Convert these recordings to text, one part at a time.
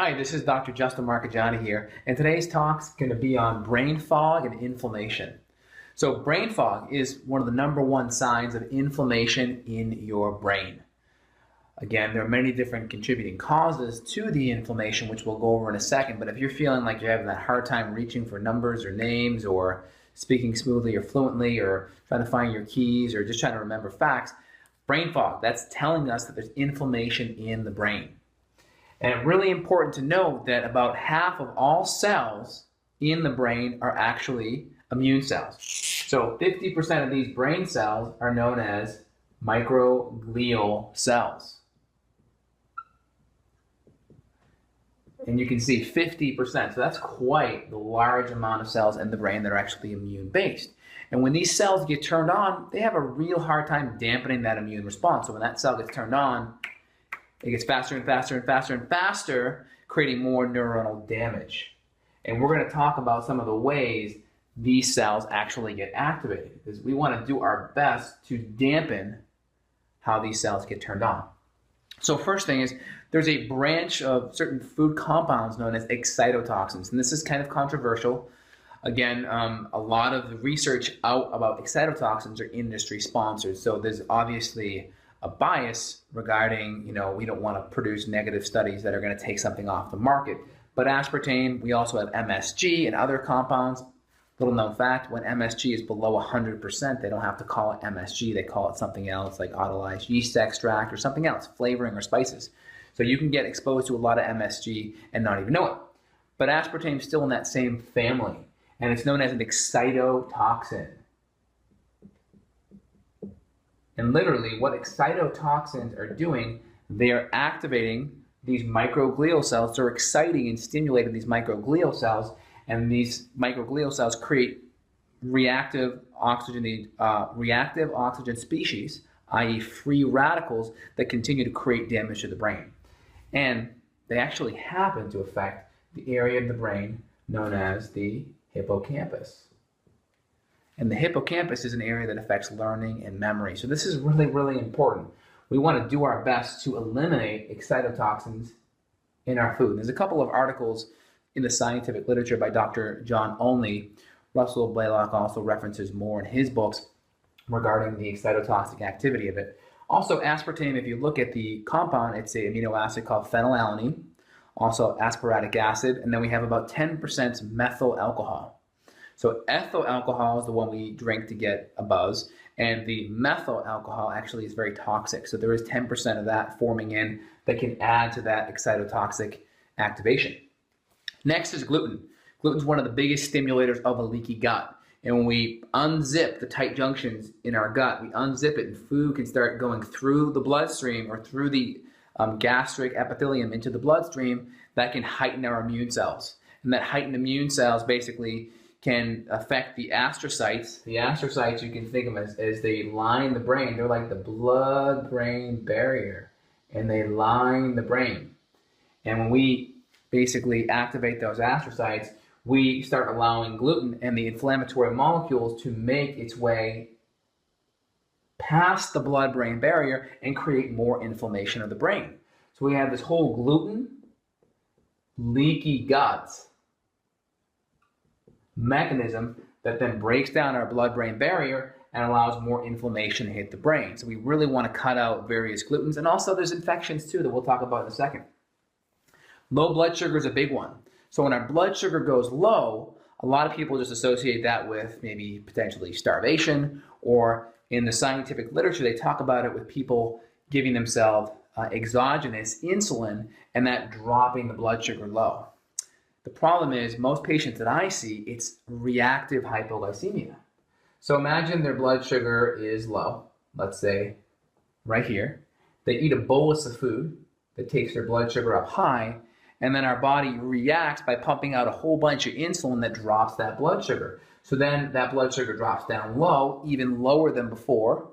Hi, this is Dr. Justin Marchegiani here, and today's talk is going to be on brain fog and inflammation. So brain fog is one of the #1 signs of inflammation in your brain. Again, there are many different contributing causes to the inflammation, which we'll go over in a second, but if you're feeling like you're having that hard time reaching for numbers or names or speaking smoothly or fluently or trying to find your keys or just trying to remember facts, brain fog, that's telling us that there's inflammation in the brain. And it's really important to note that about half of all cells in the brain are actually immune cells. So 50% of these brain cells are known as microglial cells. And you can see 50%, so that's quite the large amount of cells in the brain that are actually immune-based. And when these cells get turned on, they have a real hard time dampening that immune response. So when that cell gets turned on, it gets faster and faster and faster and faster, creating more neuronal damage. And we're going to talk about some of the ways these cells actually get activated, because we want to do our best to dampen how these cells get turned on. So first thing is, there's a branch of certain food compounds known as excitotoxins, and this is kind of controversial. Again, a lot of the research out about excitotoxins are industry sponsored, so there's obviously a bias regarding, we don't want to produce negative studies that are going to take something off the market. But aspartame, we also have MSG and other compounds. Little known fact, when MSG is below 100%, they don't have to call it MSG, they call it something else like autolyzed yeast extract or something else, flavoring or spices. So you can get exposed to a lot of MSG and not even know it. But aspartame is still in that same family, and it's known as an excitotoxin. And literally, what excitotoxins are doing, they are activating these microglial cells. They're exciting and stimulating these microglial cells, and these microglial cells create reactive oxygen species, i.e. free radicals that continue to create damage to the brain. And they actually happen to affect the area of the brain known as the hippocampus. And the hippocampus is an area that affects learning and memory. So this is really, really important. We want to do our best to eliminate excitotoxins in our food. There's a couple of articles in the scientific literature by Dr. John Onley. Russell Blaylock also references more in his books regarding the excitotoxic activity of it. Also, aspartame, if you look at the compound, it's an amino acid called phenylalanine, also aspartic acid, and then we have about 10% methyl alcohol. So ethyl alcohol is the one we drink to get a buzz, and the methyl alcohol actually is very toxic. So there is 10% of that forming in that can add to that excitotoxic activation. Next is gluten. Gluten is one of the biggest stimulators of a leaky gut. And when we unzip the tight junctions in our gut, we unzip it and food can start going through the bloodstream or through the gastric epithelium into the bloodstream. That can heighten our immune cells. And that heightened immune cells basically can affect the astrocytes. The astrocytes, you can think of them as they line the brain. They're like the blood-brain barrier, and they line the brain. And when we basically activate those astrocytes, we start allowing gluten and the inflammatory molecules to make its way past the blood-brain barrier and create more inflammation of the brain. So we have this whole gluten, leaky gut mechanism that then breaks down our blood-brain barrier and allows more inflammation to hit the brain. So we really want to cut out various glutens. And also there's infections too that we'll talk about in a second. Low blood sugar is a big one. So when our blood sugar goes low, a lot of people just associate that with maybe potentially starvation, or in the scientific literature, they talk about it with people giving themselves exogenous insulin and that dropping the blood sugar low. The problem is most patients that I see, it's reactive hypoglycemia. So imagine their blood sugar is low, let's say right here. They eat a bolus of food that takes their blood sugar up high, and then our body reacts by pumping out a whole bunch of insulin that drops that blood sugar. So then that blood sugar drops down low, even lower than before.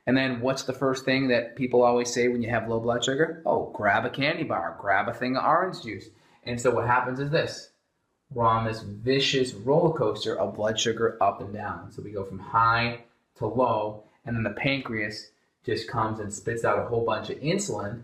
And then what's the first thing that people always say when you have low blood sugar? Oh, grab a candy bar, grab a thing of orange juice. And so what happens is this. We're on this vicious roller coaster of blood sugar up and down. So we go from high to low, and then the pancreas just comes and spits out a whole bunch of insulin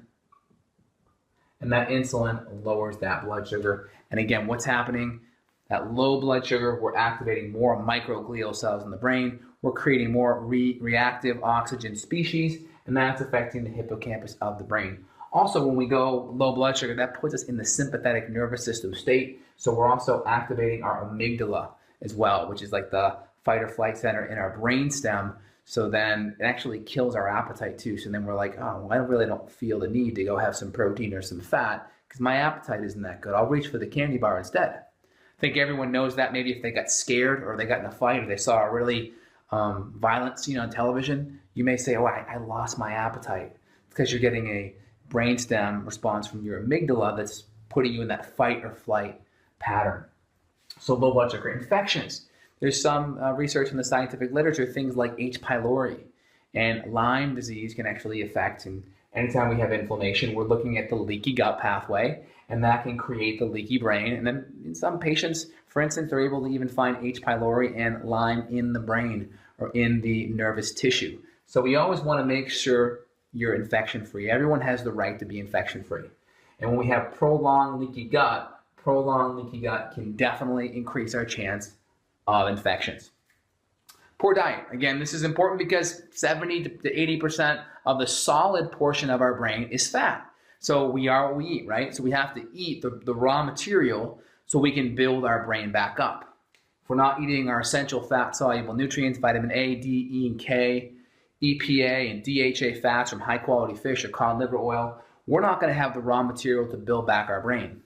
and that insulin lowers that blood sugar. And again, what's happening? That low blood sugar, we're activating more microglial cells in the brain. We're creating more reactive oxygen species, and that's affecting the hippocampus of the brain. Also, when we go low blood sugar, that puts us in the sympathetic nervous system state. So we're also activating our amygdala as well, which is like the fight or flight center in our brain stem. So then it actually kills our appetite too. So then we're like, oh, well, I really don't feel the need to go have some protein or some fat because my appetite isn't that good. I'll reach for the candy bar instead. I think everyone knows that maybe if they got scared or they got in a fight or they saw a really violent scene on television, you may say, oh, I lost my appetite. It's because you're getting a brainstem response from your amygdala that's putting you in that fight or flight pattern. So low blood sugar infections. There's some research in the scientific literature, things like H. pylori and Lyme disease can actually affect, and anytime we have inflammation, we're looking at the leaky gut pathway, and that can create the leaky brain. And then in some patients, for instance, they're able to even find H. pylori and Lyme in the brain or in the nervous tissue. So we always want to make sure you're infection-free. Everyone has the right to be infection-free. And when we have prolonged leaky gut can definitely increase our chance of infections. Poor diet. Again, this is important because 70 to 80% of the solid portion of our brain is fat. So we are what we eat, right? So we have to eat the raw material so we can build our brain back up. If we're not eating our essential fat-soluble nutrients, vitamin A, D, E, and K, EPA, and DHA fats from high-quality fish or cod liver oil, we're not going to have the raw material to build back our brain.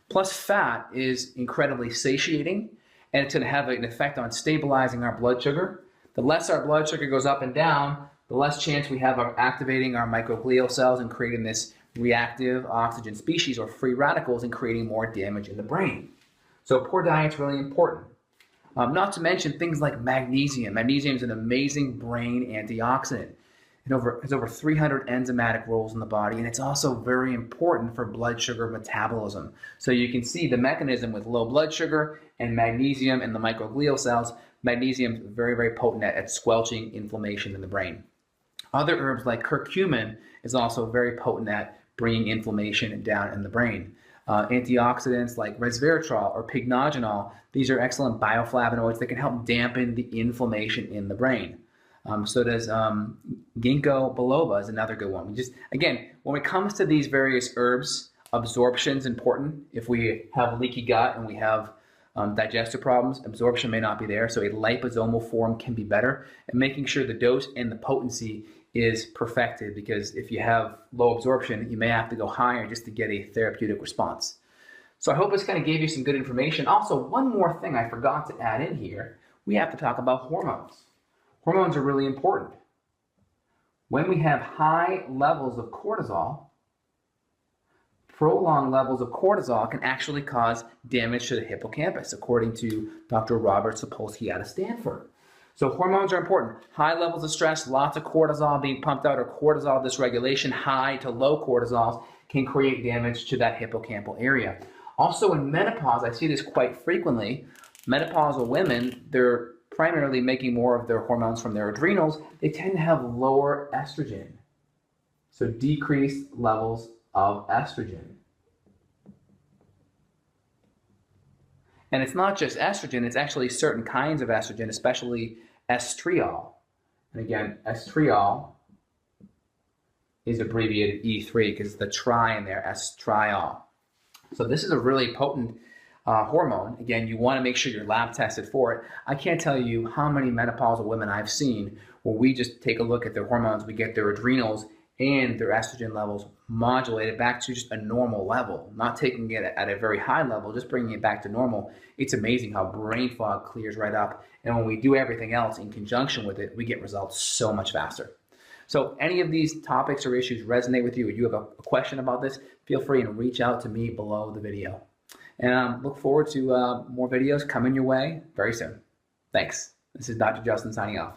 Plus, fat is incredibly satiating, and it's going to have an effect on stabilizing our blood sugar. The less our blood sugar goes up and down, the less chance we have of activating our microglial cells and creating this reactive oxygen species or free radicals and creating more damage in the brain. So poor diet's really important. Not to mention things like magnesium. Magnesium is an amazing brain antioxidant. It has over 300 enzymatic roles in the body, and it's also very important for blood sugar metabolism. So you can see the mechanism with low blood sugar and magnesium in the microglial cells. Magnesium is very, very potent at squelching inflammation in the brain. Other herbs like curcumin is also very potent at bringing inflammation down in the brain. Antioxidants like resveratrol or pycnogenol, these are excellent bioflavonoids that can help dampen the inflammation in the brain. So does ginkgo biloba is another good one. Again, when it comes to these various herbs, absorption is important. If we have leaky gut and we have digestive problems, absorption may not be there, so a liposomal form can be better. And making sure the dose and the potency is perfected, because if you have low absorption, you may have to go higher just to get a therapeutic response. So I hope this kind of gave you some good information. Also, one more thing I forgot to add in here, we have to talk about hormones. Hormones are really important. When we have high levels of cortisol, prolonged levels of cortisol can actually cause damage to the hippocampus, according to Dr. Robert Sapolsky out of Stanford. So hormones are important. High levels of stress, lots of cortisol being pumped out, or cortisol dysregulation, high to low cortisols, can create damage to that hippocampal area. Also in menopause, I see this quite frequently. Menopausal women, they're primarily making more of their hormones from their adrenals. They tend to have lower estrogen, so decreased levels of estrogen. And it's not just estrogen, it's actually certain kinds of estrogen, especially estriol. And again, estriol is abbreviated E3 because the tri in there, estriol. So this is a really potent hormone. Again, you want to make sure you're lab tested for it. I can't tell you how many menopausal women I've seen where we just take a look at their hormones, we get their adrenals and their estrogen levels modulated back to just a normal level, not taking it at a very high level, just bringing it back to normal. It's amazing how brain fog clears right up. And when we do everything else in conjunction with it, we get results so much faster. So any of these topics or issues resonate with you, or you have a question about this, feel free and reach out to me below the video. And look forward to more videos coming your way very soon. Thanks. This is Dr. Justin signing off.